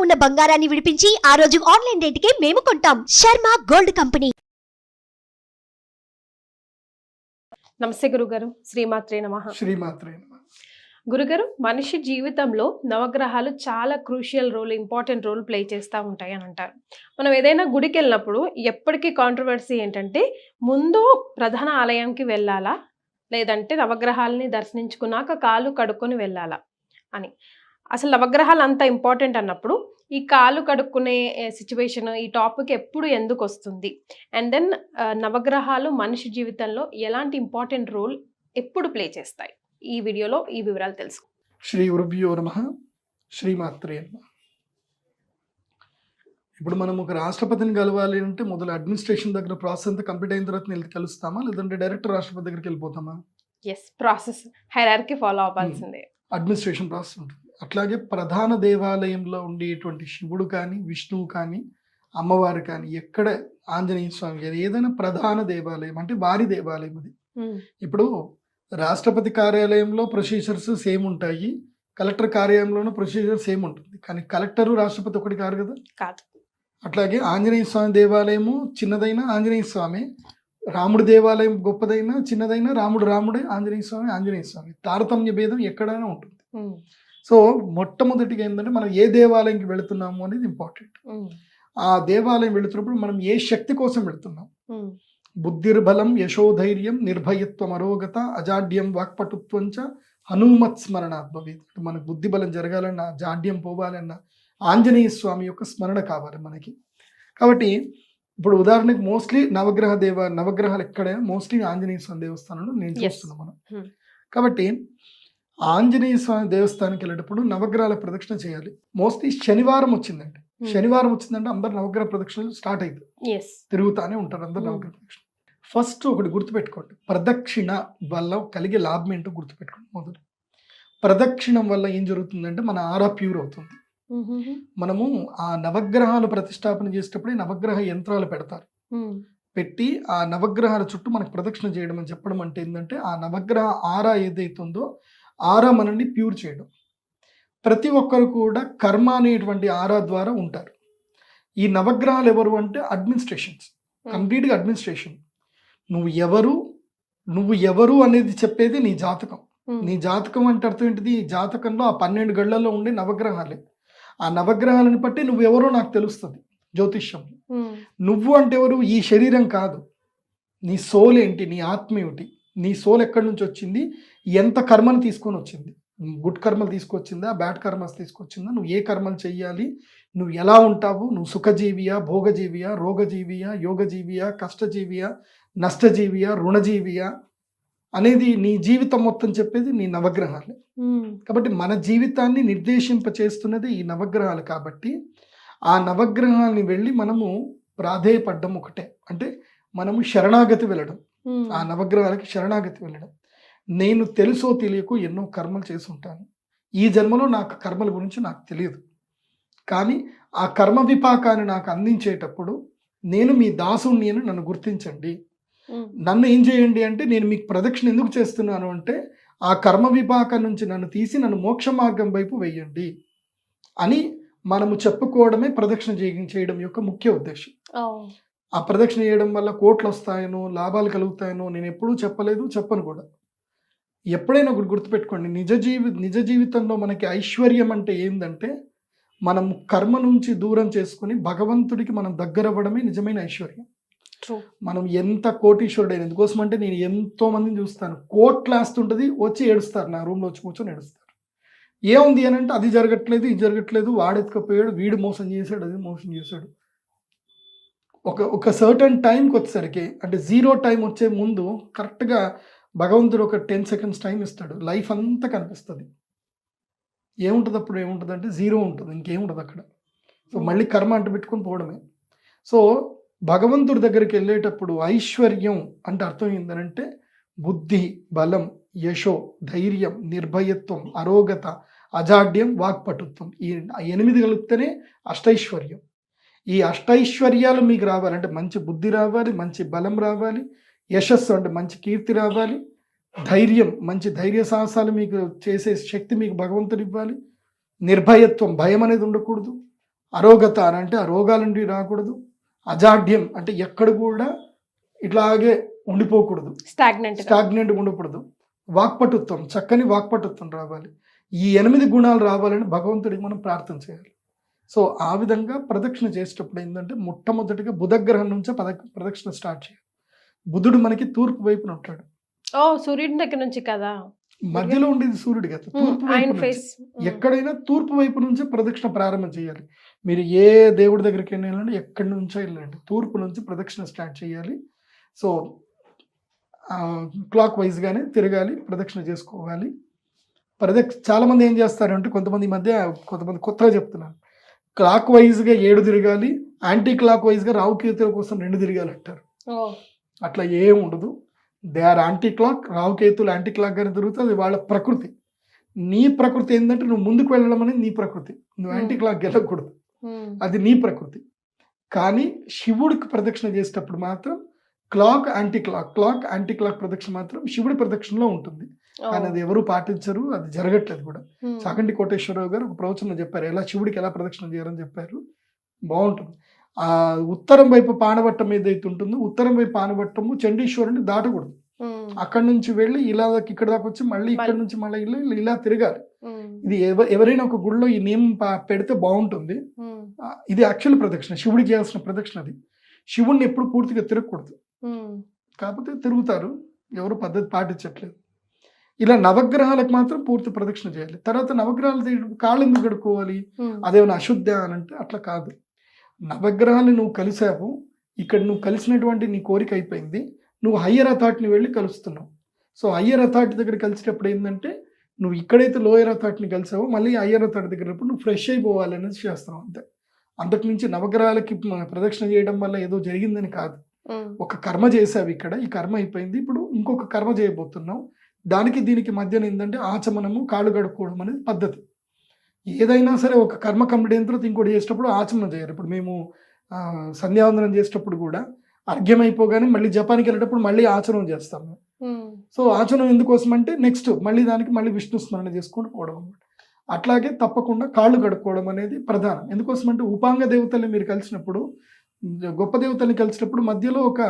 ఉన్న బంగారాన్ని విడిపించి ఆ రోజు ఆన్లైన్ రేటుకే మేము కొంటాం. Sharma gold company. నమస్తే గురుగారు. శ్రీమాత్రే నమః. శ్రీమాత్రే నమః. గురుగారు, మనిషి జీవితంలో నవగ్రహాలు చాలా crucial role, important role play చేస్తూ ఉంటాయి అని అంటారు. మనం ఏదైనా గుడికి వెళ్ళినప్పుడు ఎప్పటికీ కాంట్రవర్సీ ఏంటంటే, ముందు ప్రధాన ఆలయంకి వెళ్ళాలా లేదంటే నవగ్రహాలని దర్శించుకున్నాక కాలు కడుక్కొని వెళ్ళాలా అని. అసలు నవగ్రహాలు అంత ఇంపార్టెంట్ అన్నప్పుడు ఈ కాలు కడుక్కునే సిచ్యువేషన్, ఈ టాపిక్ ఎప్పుడు ఎందుకు వస్తుంది? అండ్ దెన్ నవగ్రహాలు మనిషి జీవితంలో ఎలాంటి ఇంపార్టెంట్ రోల్ ఎప్పుడు ప్లే చేస్తాయి? ఈ వీడియోలో ఈ వివరాలు తెలుసు. శ్రీ గురుభ్యో నమః. శ్రీమాత్రే నమః. ఇప్పుడు మనం ఒక రాష్ట్రపతిని కలవాలి అంటే మొదలు అడ్మినిస్ట్రేషన్ దగ్గర ప్రాసెస్ అంతా కంప్లీట్ అయిన తర్వాత వెళ్ళి కలుస్తామా, లేదంటే డైరెక్ట్ రాష్ట్రపతి దగ్గరికి వెళ్ళిపోతామా? ఎస్, ప్రాసెస్ హైరార్కీ ఫాలో అవ్వాల్సిందే. అడ్మినిస్ట్రేషన్ ప్రాసెస్ ఉంటుంది. అట్లాగే ప్రధాన దేవాలయంలో ఉండేటువంటి శివుడు కానీ, విష్ణువు కానీ, అమ్మవారు కానీ, ఎక్కడ ఆంజనేయ స్వామి గారు, ఏదైనా ప్రధాన దేవాలయం అంటే వారి దేవాలయం అది. ఇప్పుడు రాష్ట్రపతి కార్యాలయంలో ప్రొసీజర్స్ సేమ్ ఉంటాయి, కలెక్టర్ కార్యాలయంలోనూ ప్రొసీజర్ సేమ్ ఉంటుంది. కానీ కలెక్టరు రాష్ట్రపతి ఒకటి కాదు కదా. కాదు. అట్లాగే ఆంజనేయ స్వామి దేవాలయము చిన్నదైన ఆంజనేయ స్వామి, రాముడి దేవాలయం గొప్పదైనా చిన్నదైనా రాముడే, ఆంజనేయ స్వామి. తారతమ్య భేదం ఎక్కడైనా ఉంటుంది. సో మొట్టమొదటిగా ఏంటంటే మనం ఏ దేవాలయంకి వెళుతున్నాము అనేది ఇంపార్టెంట్. ఆ దేవాలయం వెళుతున్నప్పుడు మనం ఏ శక్తి కోసం వెళుతున్నాం? బుద్ధిర్బలం యశోధైర్యం నిర్భయత్వం అరోగత అజాడ్యం వాక్పటుత్వంచ హనుమత్ స్మరణాత్ భవేత్. మనకు బుద్ధి బలం జరగాలన్నా, జాడ్యం పోవాలన్నా ఆంజనేయ స్వామి యొక్క స్మరణ కావాలి మనకి. కాబట్టి ఇప్పుడు ఉదాహరణకి మోస్ట్లీ నవగ్రహాలు ఎక్కడైనా మోస్ట్లీ ఆంజనేయ స్వామి దేవస్థానంలో నేను చూస్తున్నాను మనం. కాబట్టి ఆంజనేయ స్వామి దేవస్థానానికి వెళ్ళేటప్పుడు నవగ్రహాల ప్రదక్షిణ చేయాలి. మోస్ట్లీ శనివారం వచ్చిందంటే అందరు నవగ్రహ ప్రదక్షిణలు స్టార్ట్ అవుతుంది, తిరుగుతానే ఉంటారు అందరు నవగ్రహ ప్రదక్షిణ. ఫస్ట్ ఒకటి గుర్తుపెట్టుకోండి, ప్రదక్షిణ వల్ల కలిగే లాభం ఏంటో గుర్తుపెట్టుకోండి. మొదలు ప్రదక్షిణం వల్ల ఏం జరుగుతుందంటే మన ఆరా ప్యూర్ అవుతుంది. మనము ఆ నవగ్రహాలు ప్రతిష్టాపన చేసేటప్పుడే నవగ్రహ యంత్రాలు పెడతారు. పెట్టి ఆ నవగ్రహాల చుట్టూ మనకు ప్రదక్షిణ చేయడం అని చెప్పడం అంటే ఏంటంటే ఆ నవగ్రహ ఆరా ఏదైతుందో ఆరా మనల్ని ప్యూర్ చేయడం. ప్రతి ఒక్కరు కూడా కర్మ అనేటువంటి ఆరా ద్వారా ఉంటారు. ఈ నవగ్రహాలు ఎవరు అంటే అడ్మినిస్ట్రేషన్స్, కంప్లీట్గా అడ్మినిస్ట్రేషన్. నువ్వు ఎవరు అనేది చెప్పేది నీ జాతకం. నీ జాతకం అంటే అర్థం ఏంటిది? ఈ జాతకంలో ఆ 12 గళ్ళల్లో ఉండే నవగ్రహాలే. ఆ నవగ్రహాలను బట్టి నువ్వెవరో నాకు తెలుస్తుంది జ్యోతిష్యంలో. నువ్వు అంటే ఎవరు? ఈ శరీరం కాదు. నీ సోల్ ఏంటి? నీ ఆత్మ ఏమిటి? నీ సోల్ ఎక్కడి నుంచి వచ్చింది? ఎంత కర్మను తీసుకొని వచ్చింది? గుడ్ కర్మలు తీసుకొచ్చిందా, బ్యాడ్ కర్మలు తీసుకొచ్చిందా? నువ్వు ఏ కర్మలు చెయ్యాలి? నువ్వు ఎలా ఉంటావు? నువ్వు సుఖజీవియా, భోగజీవియా, రోగజీవియా, యోగజీవియా, కష్టజీవియా, నష్టజీవియా, రుణజీవియా అనేది నీ జీవితం మొత్తం చెప్పేది నీ నవగ్రహాలే. కాబట్టి మన జీవితాన్ని నిర్దేశింపచేస్తున్నది ఈ నవగ్రహాలు. కాబట్టి ఆ నవగ్రహాలని వెళ్ళి మనము ప్రాధేయపడ్డం ఒకటే, అంటే మనము శరణాగతి వెళ్ళడం, ఆ నవగ్రహాలకి శరణాగతి వెళ్ళడం. నేను తెలుసో తెలియకో ఎన్నో కర్మలు చేసి ఉంటాను. ఈ జన్మలో నాకు కర్మల గురించి నాకు తెలియదు, కానీ ఆ కర్మ విపాకాన్ని నాకు అందించేటప్పుడు నేను మీ దాసుని అని నన్ను గుర్తించండి. నన్ను ఏం చేయండి అంటే, నేను మీకు ప్రదక్షిణ ఎందుకు చేస్తున్నాను అంటే ఆ కర్మ విపాకం నుంచి నన్ను తీసి నన్ను మోక్ష మార్గం వైపు వెయ్యండి అని మనము చెప్పుకోవడమే ప్రదక్షిణ చేయడం యొక్క ముఖ్య ఉద్దేశం. ఆ ప్రదక్షిణ చేయడం వల్ల కోట్లు వస్తాయనో, లాభాలు కలుగుతాయనో నేను ఎప్పుడూ చెప్పలేదు, చెప్పను కూడా. ఎప్పుడైనా ఒకటి గుర్తుపెట్టుకోండి, నిజ జీవితంలో మనకి ఐశ్వర్యం అంటే ఏంటంటే మనం కర్మ నుంచి దూరం చేసుకుని భగవంతుడికి మనం దగ్గర అవ్వడమే నిజమైన ఐశ్వర్యం. మనం ఎంత కోటీశ్వరుడైన, ఎందుకోసం అంటే నేను ఎంతో మందిని చూస్తాను, కోట్లు ఆస్తుంటుంది, వచ్చి ఏడుస్తారు, నా రూమ్లో వచ్చి కూర్చొని ఏడుస్తారు. ఏముంది అని అంటే అది జరగట్లేదు, ఇది జరగట్లేదు, వాడెత్తుకపోయాడు, వీడు మోసం చేశాడు, అది మోసం చేశాడు. ఒక సర్టన్ టైంకి వచ్చేసరికి, అంటే 0 టైం వచ్చే ముందు కరెక్ట్గా భగవంతుడు ఒక 10 సెకండ్స్ టైం ఇస్తాడు, లైఫ్ అంతా కనిపిస్తుంది. ఏముంటుంది అప్పుడు? ఏముంటుంది అంటే 0 ఉంటుంది, ఇంకేముంటుంది అక్కడ. సో మళ్ళీ కర్మ అంటు పెట్టుకొని పోవడమే. సో భగవంతుడి దగ్గరికి వెళ్ళేటప్పుడు ఐశ్వర్యం అంటే అర్థం ఏంటంటే బుద్ధి, బలం, యశో, ధైర్యం, నిర్భయత్వం, అరోగత, అజాడ్యం, వాక్పటుత్వం. ఈ 8 కలిపితేనే అష్టైశ్వర్యం. ఈ అష్టైశ్వర్యాలు మీకు రావాలంటే మంచి బుద్ధి రావాలి, మంచి బలం రావాలి, యశస్సు అంటే మంచి కీర్తి రావాలి, ధైర్యం మంచి ధైర్య సాహసాలు మీకు చేసే శక్తి మీకు భగవంతుడు ఇవ్వాలి, నిర్భయత్వం భయం అనేది ఉండకూడదు, అరోగత అని అంటే ఆ రోగాల నుండి రాకూడదు. అజాడ్యం అంటే ఎక్కడ కూడా ఇట్లాగే ఉండిపోకూడదు, స్టాగ్నెంట్ ఉండకూడదు. వాక్పటుత్వం, చక్కని వాక్పటుత్వం రావాలి. ఈ 8 గుణాలు రావాలని భగవంతుడికి మనం ప్రార్థన చేయాలి. సో ఆ విధంగా ప్రదక్షిణ చేసేటప్పుడు ఏంటంటే మొట్టమొదటిగా బుధగ్రహం నుంచే ప్రదక్షిణ స్టార్ట్ చేయాలి. బుధుడు మనకి తూర్పు వైపున ఉంటాడు. సూర్యుడి దగ్గర నుంచి కదా, మధ్యలో ఉండేది సూర్యుడు కదా, తూర్పు వైపు నుంచి. ఎక్కడైనా తూర్పు వైపు నుంచే ప్రదక్షిణ ప్రారంభం చేయాలి. మీరు ఏ దేవుడి దగ్గరికి వెళ్ళండి, ఎక్కడి నుంచో వెళ్ళండి, తూర్పు నుంచి ప్రదక్షిణ స్టార్ట్ చేయాలి. సో క్లాక్ వైజ్గానే తిరగాలి, ప్రదక్షిణ చేసుకోవాలి. చాలా మంది ఏం చేస్తారంటే కొంతమంది కొత్తగా చెప్తున్నారు, క్లాక్ వైజ్గా 7 తిరగాలి, యాంటీ క్లాక్ వైజ్గా రావుకేతుల కోసం 2 తిరగాలి అంటారు. అట్లా ఏం ఉండదు. They are anti clock. రావుకేతులు యాంటీ క్లాక్ గానే తిరుగుతుంది, అది వాళ్ళ ప్రకృతి. నీ ప్రకృతి ఏంటంటే నువ్వు ముందుకు వెళ్ళడం అనేది నీ ప్రకృతి, నువ్వు యాంటీ క్లాక్ వెళ్ళకూడదు, అది నీ ప్రకృతి. కానీ శివుడికి ప్రదక్షిణ చేసేటప్పుడు మాత్రం క్లాక్ యాంటీ క్లాక్ ప్రదక్షిణ మాత్రం శివుడి ప్రదక్షిణలో ఉంటుంది. కానీ అది ఎవరు పాటించరు, అది జరగట్లేదు కూడా. చాగంటి కోటేశ్వరరావు గారు ఒక ప్రవచనం చెప్పారు, ఎలా శివుడికి ఎలా ప్రదక్షిణ చేయాలని చెప్పారు. బాగుంటుంది. ఆ ఉత్తరం వైపు పానవట్టం ఏదైతే ఉంటుందో, ఉత్తరం వైపు పానవట్టము చండీశ్వరుని దాటకూడదు. అక్కడి నుంచి వెళ్ళి ఇలా ఇక్కడ దాకా వచ్చి మళ్ళీ ఇక్కడ నుంచి మళ్ళీ ఇలా తిరగాలి. ఇది ఎవరైనా ఒక గుడిలో ఈ నియమం పెడితే బాగుంటుంది. ఇది యాక్చువల్ ప్రదక్షిణ, శివుడికి చేయాల్సిన ప్రదక్షిణ. అది శివుడిని ఎప్పుడు పూర్తిగా తిరగకూడదు, కాకపోతే తిరుగుతారు, ఎవరు పద్ధతి పాటించట్లేదు. ఇలా నవగ్రహాలకు మాత్రం పూర్తి ప్రదక్షిణ చేయాలి. తర్వాత నవగ్రహాలు కాళ్ళు ఎందుకు కడుక్కోవాలి, అదేమైనా అశుద్ధ అని అంటే అట్లా కాదు. నవగ్రహాలు నువ్వు కలిసావు, ఇక్కడ నువ్వు కలిసినటువంటి నీ కోరిక అయిపోయింది, నువ్వు హయ్యర్ అథారిటీని వెళ్ళి కలుస్తున్నావు. సో హయ్యర్ అథారిటీ దగ్గర కలిసేటప్పుడు ఏంటంటే నువ్వు ఇక్కడైతే లోయర్ అథారిటీని కలిసావో మళ్ళీ హయ్యర్ అథారిటీ దగ్గర నువ్వు ఫ్రెష్ అయిపోవాలి అనేది చేస్తున్నావు అంతే. అంతకు మించి నవగ్రహాలకి ప్రదక్షిణ చేయడం వల్ల ఏదో జరిగిందని కాదు. ఒక కర్మ చేసావు ఇక్కడ, ఈ కర్మ అయిపోయింది, ఇప్పుడు ఇంకొక కర్మ చేయబోతున్నావు. దానికి దీనికి మధ్యన ఏంటంటే ఆచమనము, కాళ్ళు గడుపుకోవడం అనేది పద్ధతి. ఏదైనా సరే ఒక కర్మ కంప్లీట్ అయిన తర్వాత ఇంకోటి చేసేటప్పుడు ఆచమనం చేయాలి. ఇప్పుడు మేము సంధ్యావందనం చేసేటప్పుడు కూడా అర్ఘ్యం అయిపోగానే మళ్ళీ జపానికి వెళ్ళేటప్పుడు మళ్ళీ ఆచమనం చేస్తాము. సో ఆచమనం ఎందుకోసం అంటే నెక్స్ట్ మళ్ళీ దానికి మళ్ళీ విష్ణు స్మరణ చేసుకుంటూ పోవడం అనమాట. అట్లాగే తప్పకుండా కాళ్ళు కడుక్కోవడం అనేది ప్రధానం. ఎందుకోసం అంటే ఉపాంగ దేవతల్ని మీరు కలిసినప్పుడు, గొప్ప దేవతల్ని కలిసినప్పుడు మధ్యలో ఒక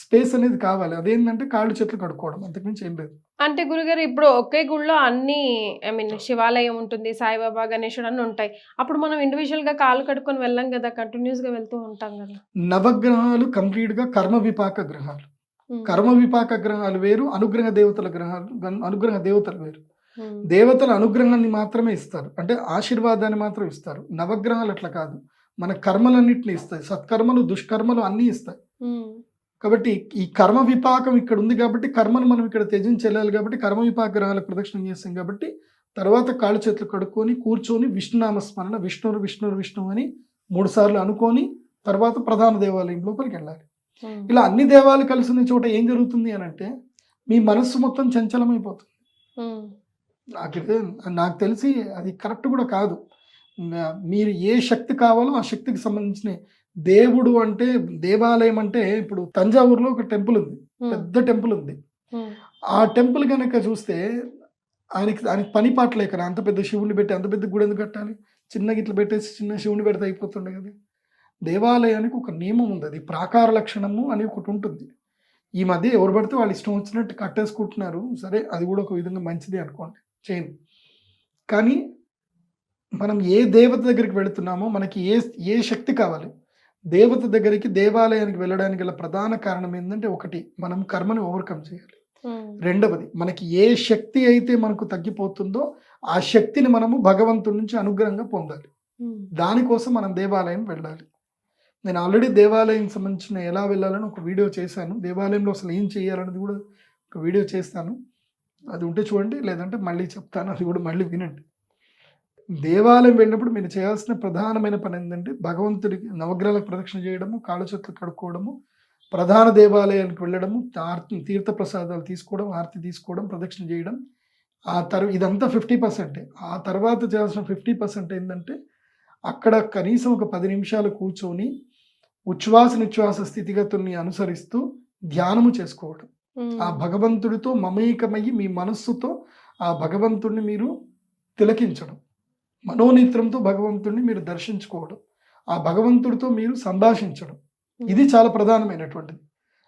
స్పేస్ అనేది కావాలి. అదేంటంటే కాళ్ళు చేతులు కడుక్కోవడం, అంతకుమించి ఏం లేదు. అంటే గురుగారు ఇప్పుడు ఒకే గుడిలో అన్ని శివాలయం ఉంటుంది, సాయిబాబా, గణేశుడు అన్ని ఉంటాయి. అప్పుడు మనం ఇండివిజువల్ గా కాళ్ళు కడుక్కొని వెళ్ళాం కదా, కంటిన్యూస్ గా వెళ్తూ ఉంటాం కదా. నవగ్రహాలు కంప్లీట్ గా కర్మ విపాక గ్రహాలు. కర్మ విపాక గ్రహాలు వేరు, అనుగ్రహ దేవతల గ్రహాలు, అనుగ్రహ దేవతలు వేరు. దేవతల అనుగ్రహాన్ని మాత్రమే ఇస్తారు, అంటే ఆశీర్వాదాన్ని మాత్రం ఇస్తారు. నవగ్రహాలు అట్లా కాదు, మన కర్మలన్నింటినీ ఇస్తాయి, సత్కర్మలు దుష్కర్మలు అన్నీ ఇస్తాయి. కాబట్టి ఈ కర్మ విపాకం ఇక్కడ ఉంది కాబట్టి కర్మను మనం ఇక్కడ త్యజించి వెళ్ళాలి కాబట్టి కర్మ విపాక గ్రహాలకు ప్రదక్షిణం చేస్తాం. కాబట్టి తర్వాత కాళ్ళు చేతులు కడుక్కొని కూర్చొని విష్ణునామస్మరణ, విష్ణువు విష్ణువు విష్ణువు అని 3 సార్లు అనుకొని తర్వాత ప్రధాన దేవాలయం లోపలికి వెళ్ళాలి. ఇలా అన్ని దేవాలయాలు కలిసిన చోట ఏం జరుగుతుంది అని అంటే మీ మనస్సు మొత్తం చంచలమైపోతుంది. నాకు తెలిసి అది కరెక్ట్ కూడా కాదు. మీరు ఏ శక్తి కావాలో ఆ శక్తికి సంబంధించిన దేవుడు అంటే, దేవాలయం అంటే, ఇప్పుడు తంజావూరులో ఒక టెంపుల్ ఉంది, పెద్ద టెంపుల్ ఉంది. ఆ టెంపుల్ కనుక చూస్తే ఆయనకి పని పాట లేక అంత పెద్ద శివుని పెట్టి అంత పెద్ద గుడి ఎందుకు కట్టాలి, చిన్నగా ఇట్లా పెట్టేసి చిన్న శివుని పెడితే అయిపోతుండే కదా. దేవాలయానికి ఒక నియమం ఉంది, అది ప్రాకార లక్షణము అని ఒకటి ఉంటుంది. ఈ మధ్య ఎవరు పడితే వాళ్ళు ఇష్టం వచ్చినట్టు కట్టేసుకుంటున్నారు. సరే, అది కూడా ఒక విధంగా మంచిది అనుకోండి, చేయను. కానీ మనం ఏ దేవత దగ్గరికి వెళుతున్నామో మనకి ఏ శక్తి కావాలి, దేవత దగ్గరికి దేవాలయానికి వెళ్ళడానికి గల ప్రధాన కారణం ఏంటంటే, ఒకటి మనం కర్మని ఓవర్కమ్ చేయాలి, రెండవది మనకి ఏ శక్తి అయితే మనకు తగ్గిపోతుందో ఆ శక్తిని మనము భగవంతుడి నుంచి అనుగ్రహంగా పొందాలి. దానికోసం మనం దేవాలయం వెళ్ళాలి. నేను ఆల్రెడీ దేవాలయం సంబంధించిన ఎలా వెళ్ళాలని ఒక వీడియో చేశాను, దేవాలయంలో అసలు ఏం చేయాలనేది కూడా ఒక వీడియో చేస్తాను. అది ఉంటే చూడండి, లేదంటే మళ్ళీ చెప్తాను, అది కూడా మళ్ళీ వినండి. దేవాలయం వెళ్ళినప్పుడు మీరు చేయాల్సిన ప్రధానమైన పని ఏంటంటే భగవంతుడికి నవగ్రహాలకు ప్రదక్షిణ చేయడము, కాళ్ళ చేతులు కడుక్కోవడము, ప్రధాన దేవాలయానికి వెళ్ళడము, తీర్థ ప్రసాదాలు తీసుకోవడం, ఆరతి తీసుకోవడం, ప్రదక్షిణ చేయడం. ఇదంతా 50%. ఆ తర్వాత చేయాల్సిన 50% ఏంటంటే అక్కడ కనీసం ఒక 10 నిమిషాలు కూర్చొని ఉచ్ఛ్వాస నిశ్వాస స్థితిగతుల్ని అనుసరిస్తూ ధ్యానము చేసుకోవడం. ఆ భగవంతుడితో మమేకమయ్యి మీ మనస్సుతో ఆ భగవంతుడిని మీరు తిలకించడం, మనోనేత్రంతో భగవంతుడిని మీరు దర్శించుకోవడం. ఆ భగవంతుడితో మీరు సంభాషించడం, ఇది చాలా ప్రధానమైనటువంటిది.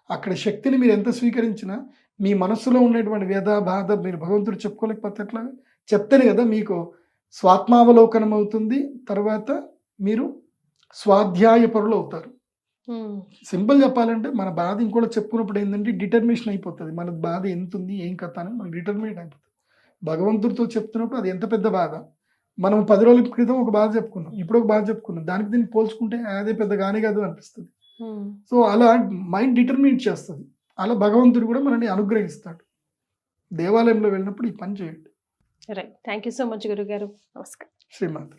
అక్కడ శక్తిని మీరు ఎంత స్వీకరించినా మీ మనస్సులో ఉన్నటువంటి వ్యధ బాధ మీరు భగవంతుడు చెప్పుకోలేకపోతే ఎట్లా? చెప్తేనే కదా మీకు స్వాత్మావలోకనం అవుతుంది, తర్వాత మీరు స్వాధ్యాయ పరులు అవుతారు. సింపుల్ చెప్పాలంటే మన బాధ ఇంకోటి చెప్పుకున్నప్పుడు ఏంటంటే డిటర్మినేషన్ అయిపోతుంది, మన బాధ ఎంత ఉంది ఏం కథ అని మనకు డిటర్మినేట్ అయిపోతుంది. భగవంతుడితో చెప్తున్నప్పుడు అది ఎంత పెద్ద బాధ, మనం 10 రోజుల క్రితం ఒక బాధ చెప్పుకున్నాం, ఇప్పుడు ఒక బాధ చెప్పుకున్నాం, దానికి దీన్ని పోల్చుకుంటే అదే పెద్ద గానే కాదు అనిపిస్తుంది. సో అలా మైండ్ డిటర్మినేట్ చేస్తుంది. అలా భగవంతుడు కూడా మనల్ని అనుగ్రహిస్తాడు. దేవాలయంలో వెళ్ళినప్పుడు ఈ పని చేయండి. Right. Thank you so much గురుగారు. నమస్కారం. శ్రీమాత.